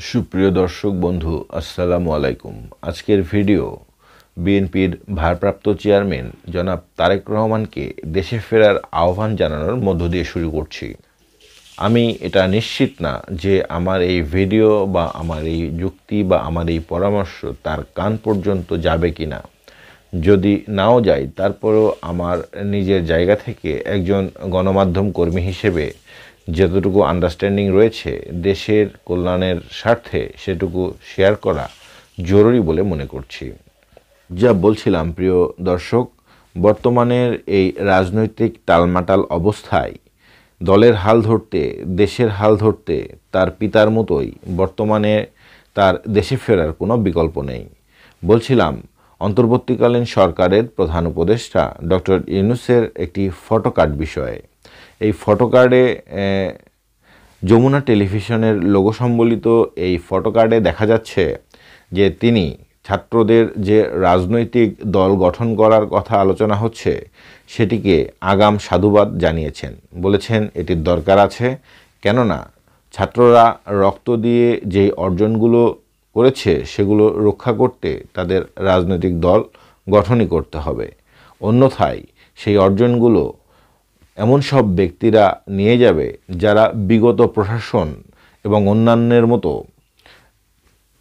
সুপ্রিয় দর্শক বন্ধু আসসালামু আলাইকুম। আজকের ভিডিও বিএনপির ভারপ্রাপ্ত চেয়ারম্যান জনাব তারেক রহমানকে দেশে ফেরার আহ্বান জানানোর মধ্য দিয়ে শুরু করছি। আমি এটা নিশ্চিত না যে আমার এই ভিডিও বা আমার এই যুক্তি বা আমার এই পরামর্শ তার কান পর্যন্ত যাবে কি না। যদি নাও যায় তারপরেও আমার নিজের জায়গা থেকে একজন গণমাধ্যম কর্মী হিসেবে যতটুকু আন্ডারস্ট্যান্ডিং রয়েছে দেশের কল্যাণের স্বার্থে সেটুকু শেয়ার করা জরুরি বলে মনে করছি। যা বলছিলাম প্রিয় দর্শক, বর্তমানের এই রাজনৈতিক টালমাটাল অবস্থায় দলের হাল ধরতে, দেশের হাল ধরতে তার পিতার মতোই বর্তমানে তার দেশে ফেরার কোনো বিকল্প নেই। বলছিলাম অন্তর্বর্তীকালীন সরকারের প্রধান উপদেষ্টা ডক্টর ইউনূসের একটি ফটোকার্ড বিষয়ে। এই ফটোকার্ডে যমুনা টেলিভিশনের লোগো সম্বলিত এই ফটোকার্ডে দেখা যাচ্ছে যে তিনি ছাত্রদের যে রাজনৈতিক দল গঠন করার কথা আলোচনা হচ্ছে সেটিকে আগাম সাধুবাদ জানিয়েছেন। বলেছেন এটির দরকার আছে, কেননা ছাত্ররা রক্ত দিয়ে যেই অর্জনগুলো করেছে সেগুলো রক্ষা করতে তাদের রাজনৈতিক দল গঠনই করতে হবে। অন্যথায় সেই অর্জনগুলো এমন সব ব্যক্তিরা নিয়ে যাবে যারা বিগত প্রশাসন এবং অন্যান্যের মতো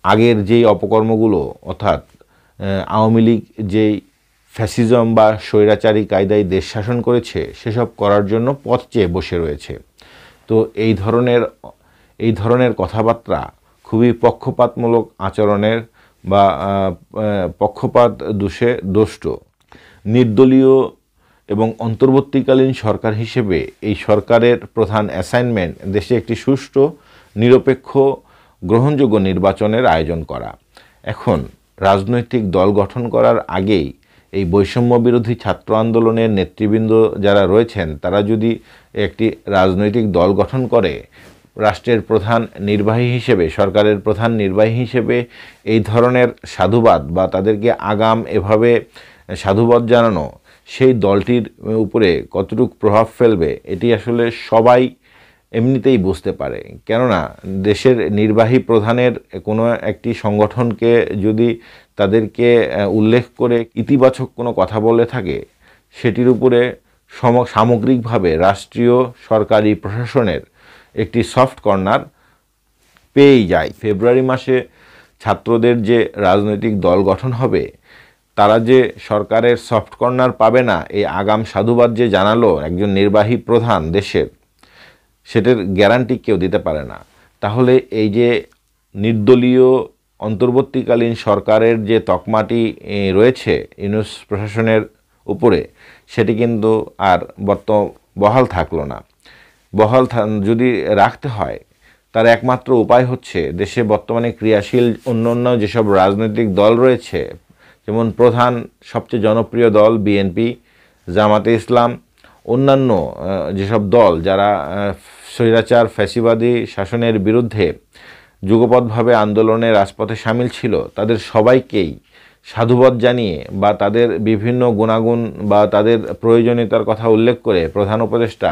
আগের যেই অপকর্মগুলো, অর্থাৎ আওয়ামী লীগ যেই ফ্যাসিজম বা স্বৈরাচারী কায়দায় দেশ শাসন করেছে সেসব করার জন্য পথ চেয়ে বসে রয়েছে। তো এই ধরনের কথাবার্তা খুবই পক্ষপাতমূলক আচরণের বা পক্ষপাত দোষে দুষ্ট। নির্দলীয় এবং অন্তর্বর্তীকালীন সরকার হিসেবে এই সরকারের প্রধান অ্যাসাইনমেন্ট দেশে একটি সুষ্ঠু, নিরপেক্ষ, গ্রহণযোগ্য নির্বাচনের আয়োজন করা। এখন রাজনৈতিক দল গঠন করার আগেই এই বৈষম্য বিরোধী ছাত্র আন্দোলনের নেতৃবৃন্দ যারা রয়েছেন তারা যদি একটি রাজনৈতিক দল গঠন করে, রাষ্ট্রের প্রধান নির্বাহী হিসেবে, সরকারের প্রধান নির্বাহী হিসেবে এই ধরনের সাধুবাদ বা তাদেরকে আগাম এভাবে সাধুবাদ জানানো সেই দলটির উপরে কতটুকু প্রভাব ফেলবে এটি আসলে সবাই এমনিতেই বুঝতে পারে। কেননা দেশের নির্বাহী প্রধানের কোনো একটি সংগঠনকে যদি তাদেরকে উল্লেখ করে ইতিবাচক কোনো কথা বলে থাকে সেটির উপরে সামগ্রিকভাবে রাষ্ট্রীয় সরকারি প্রশাসনের একটি সফট কর্নার পেয়েই যায়। ফেব্রুয়ারি মাসে ছাত্রদের যে রাজনৈতিক দল গঠন হবে তারা যে সরকারের সফট কর্নার পাবে না, এই আগাম সাধুবাদ যে জানালো একজন নির্বাহী প্রধান দেশের, সেটার গ্যারান্টি কেউ দিতে পারে না। তাহলে এই যে নির্দলীয় অন্তর্বর্তীকালীন সরকারের যে তকমাটি রয়েছে ইউনূস প্রশাসনের উপরে, সেটি কিন্তু আর বহাল থাকলো না। বহাল যদি রাখতে হয় তার একমাত্র উপায় হচ্ছে দেশে বর্তমানে ক্রিয়াশীল অন্যান্য যেসব রাজনৈতিক দল রয়েছে, যেমন প্রধান সবচেয়ে জনপ্রিয় দল বিএনপি, জামাতে ইসলাম, অন্যান্য যেসব দল যারা স্বৈরাচার ফ্যাসিবাদী শাসনের বিরুদ্ধে যুগপৎভাবে আন্দোলনে রাজপথে সামিল ছিল, তাদের সবাইকেই সাধুবাদ জানিয়ে বা তাদের বিভিন্ন গুণাগুণ বা তাদের প্রয়োজনীয়তার কথা উল্লেখ করে প্রধান উপদেষ্টা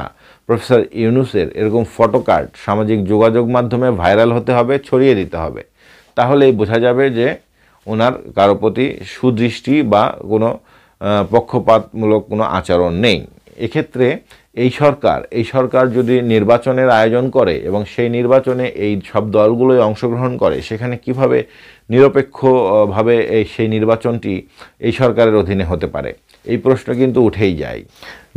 প্রফেসর ইউনূসের এরকম ফটোকার্ড সামাজিক যোগাযোগ মাধ্যমে ভাইরাল হতে হবে, ছড়িয়ে দিতে হবে। তাহলেই বোঝা যাবে যে ওনার কারো প্রতি সুদৃষ্টি বা কোনো পক্ষপাতমূলক কোনো আচরণ নেই। এক্ষেত্রে এই সরকার যদি নির্বাচনের আয়োজন করে এবং সেই নির্বাচনে এই সব দলগুলোই অংশগ্রহণ করে, সেখানে কিভাবে নিরপেক্ষভাবে সেই নির্বাচনটি এই সরকারের অধীনে হতে পারে, এই প্রশ্ন কিন্তু উঠেই যায়।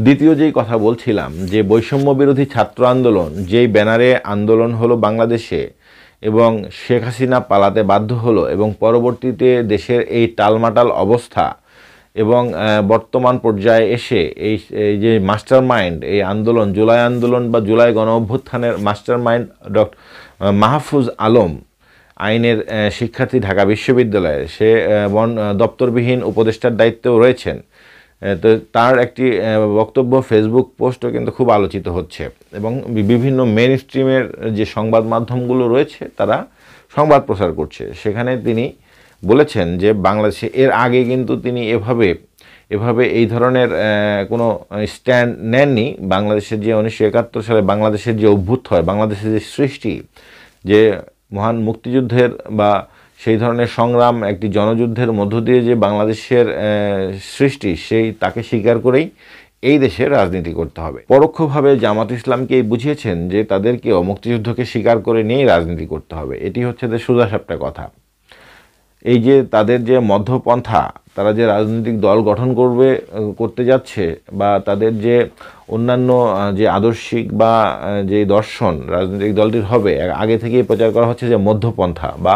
দ্বিতীয় যেই কথা বলছিলাম যে বৈষম্য বিরোধী ছাত্র আন্দোলন যেই ব্যানারে আন্দোলন হলো বাংলাদেশে এবং শেখ হাসিনা পালাতে বাধ্য হলো এবং পরবর্তীতে দেশের এই টালমাটাল অবস্থা এবং বর্তমান পর্যায়ে এসে এই যে মাস্টার মাইন্ড এই আন্দোলন, জুলাই আন্দোলন বা জুলাই গণ অভ্যুত্থানের master mind doctor Mahfuz Alam, আইনের শিক্ষার্থী, ঢাকা বিশ্ববিদ্যালয়ে, সে দপ্তরবিহীন উপদেষ্টার দায়িত্বেও রয়েছেন। তো তার একটি বক্তব্য, ফেসবুক পোস্টও কিন্তু খুব আলোচিত হচ্ছে এবং বিভিন্ন মেইন স্ট্রিমের যে সংবাদ মাধ্যমগুলো রয়েছে তারা সংবাদ প্রচার করছে। সেখানে তিনি বলেছেন যে বাংলাদেশে এর আগে কিন্তু তিনি এভাবে এই ধরনের কোনো স্ট্যান্ড নেননি। বাংলাদেশের যে 1971 সালে বাংলাদেশের যে অভ্যুত্থান হয়, বাংলাদেশের যে সৃষ্টি, যে মহান মুক্তিযুদ্ধের বা সেই ধরনের সংগ্রাম, একটি জনযুদ্ধের মধ্য দিয়ে যে বাংলাদেশের সৃষ্টি, সেই তাকে স্বীকার করেই এই দেশে রাজনীতি করতে হবে। পরোক্ষভাবে জামাত ইসলামকেই বুঝিয়েছেন যে তাদেরকেও মুক্তিযুদ্ধকে স্বীকার করে নিয়েই রাজনীতি করতে হবে। এটি হচ্ছে যে সোজাসাপটা কথা। এই যে তাদের যে মধ্যপন্থা, তারা যে রাজনৈতিক দল গঠন করতে যাচ্ছে, বা তাদের যে অন্যান্য যে আদর্শিক বা যে দর্শন রাজনৈতিক দলটির হবে, আগে থেকেই প্রচার করা হচ্ছে যে মধ্যপন্থা বা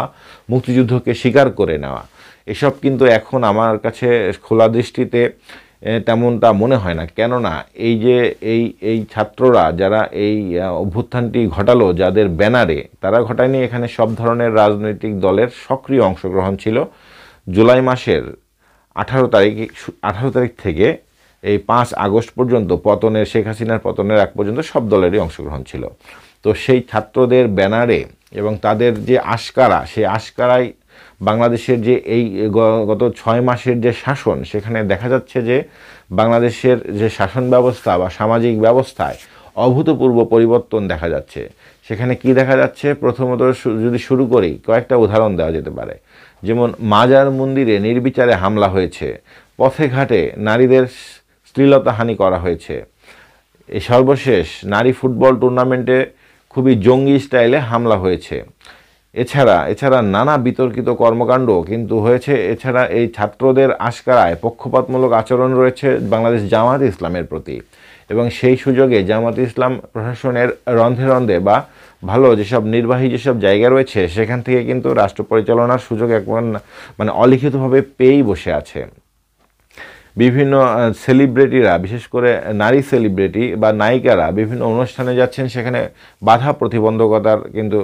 মুক্তিযুদ্ধকে স্বীকার করে নেওয়া। এসব কিন্তু এখন আমার কাছে খোলা দৃষ্টিতে তেমনটা মনে হয় না। কেননা এই ছাত্ররা যারা এই অভ্যুত্থানটি ঘটালো, যাদের ব্যানারে, তারা ঘটায়নি। এখানে সব ধরনের রাজনৈতিক দলের সক্রিয় অংশগ্রহণ ছিল। জুলাই মাসের 18 তারিখ থেকে এই 5 আগস্ট পর্যন্ত, শেখ হাসিনার পতনের আগ পর্যন্ত সব দলেরই অংশগ্রহণ ছিল। তো সেই ছাত্রদের ব্যানারে এবং তাদের যে আশকারা, সেই আশকারায় বাংলাদেশের যে এই গত 6 মাসের যে শাসন, সেখানে দেখা যাচ্ছে যে বাংলাদেশের যে শাসন ব্যবস্থা বা সামাজিক ব্যবস্থায় অভূতপূর্ব পরিবর্তন দেখা যাচ্ছে। সেখানে কি দেখা যাচ্ছে? প্রথমত যদি শুরু করি, কয়েকটা উদাহরণ দেওয়া যেতে পারে। যেমন মাজার মন্দিরে নির্বিচারে হামলা হয়েছে, পথে ঘাটে নারীদের শ্লীলতাহানি করা হয়েছে, এই সর্বশেষ নারী ফুটবল টুর্নামেন্টে খুবই জঙ্গি স্টাইলে হামলা হয়েছে। এছাড়া নানা বিতর্কিত কর্মকাণ্ড কিন্তু হয়েছে। এছাড়া এই ছাত্রদের আশকারায় পক্ষপাতমূলক আচরণ রয়েছে বাংলাদেশ জামাত ইসলামের প্রতি, এবং সেই সুযোগে জামাত ইসলাম প্রশাসনের রন্ধে রন্ধে বা ভালো যেসব নির্বাহী যেসব জায়গা রয়েছে, সেখান থেকে কিন্তু রাষ্ট্র পরিচালনার সুযোগ মানে অলিখিতভাবে পেয়েই বসে আছে। বিভিন্ন সেলিব্রিটিরা, বিশেষ করে নারী সেলিব্রিটি বা নায়িকারা বিভিন্ন অনুষ্ঠানে যাচ্ছেন, সেখানে বাধা প্রতিবন্ধকতার কিন্তু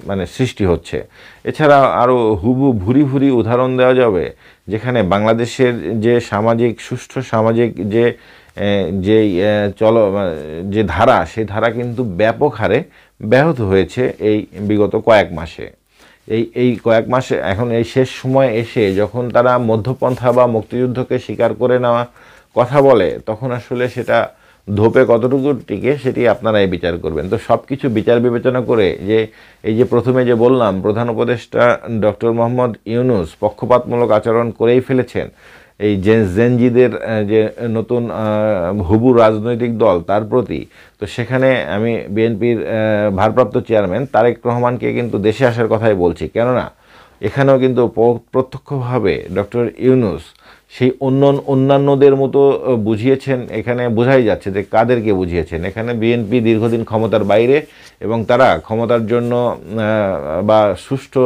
মানে সৃষ্টি হচ্ছে। এছাড়া আরও ভুরি উদাহরণ দেওয়া যাবে, যেখানে বাংলাদেশের যে সুষ্ঠু সামাজিক যে ধারা, সেই ধারা কিন্তু ব্যাপক হারে ব্যাহত হয়েছে এই বিগত কয়েক মাসে। এই কয়েক মাসে এখন এই শেষ সময় এসে যখন তারা মধ্যপন্থা বা মুক্তিযুদ্ধকে স্বীকার করে নেওয়া কথা বলে, তখন আসলে সেটা ধোপে কতটুকু টিকে সেটি আপনারাই বিচার করবেন। তো সব কিছু বিচার বিবেচনা করে এই যে প্রথমে যে বললাম, প্রধান উপদেষ্টা ডক্টর মোহাম্মদ ইউনূস পক্ষপাতমূলক আচরণ করেই ফেলেছেন এই জেনজিদের যে নতুন হুবু রাজনৈতিক দল, তার প্রতি। তো সেখানে আমি বিএনপির ভারপ্রাপ্ত চেয়ারম্যান তারেক রহমানকে কিন্তু দেশে আসার কথাই বলছি। কেননা এখানেও কিন্তু প্রত্যক্ষভাবে ডক্টর ইউনূস সেই অন্যান্যদের মতো বুঝিয়েছেন। এখানে বোঝাই যাচ্ছে যে কাদেরকে বুঝিয়েছেন। এখানে বিএনপি দীর্ঘদিন ক্ষমতার বাইরে, এবং তারা ক্ষমতার জন্য বা সুষ্ঠু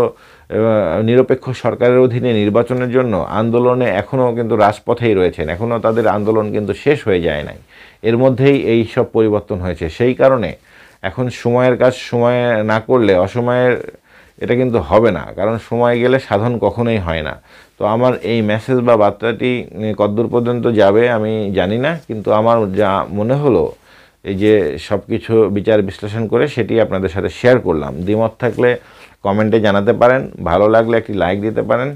নিরপেক্ষ সরকারের অধীনে নির্বাচনের জন্য আন্দোলনে এখনও কিন্তু রাজপথেই রয়েছেন। এখনও তাদের আন্দোলন কিন্তু শেষ হয়ে যায় নাই। এর মধ্যেই এই সব পরিবর্তন হয়েছে। সেই কারণে এখন সময়ের কাজ সময়ে না করলে অসময়ের এটা কিন্তু হবে না, কারণ সময় গেলে সাধন কখনোই হয় না। তো আমার এই মেসেজ বা বার্তাটি কতদূর পর্যন্ত যাবে আমি জানি না, কিন্তু আমার যা মনে হলো, এই যে সব কিছু বিচার বিশ্লেষণ করে সেটি আপনাদের সাথে শেয়ার করলাম। দ্বিমত থাকলে কমেন্টে জানাতে পারেন, ভালো লাগলে একটি লাইক দিতে পারেন,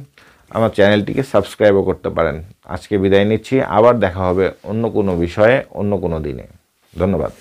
আমার চ্যানেলটিকে সাবস্ক্রাইবও করতে পারেন। আজকে বিদায় নিচ্ছি, আবার দেখা হবে অন্য কোনো বিষয়ে অন্য কোনো দিনে। ধন্যবাদ।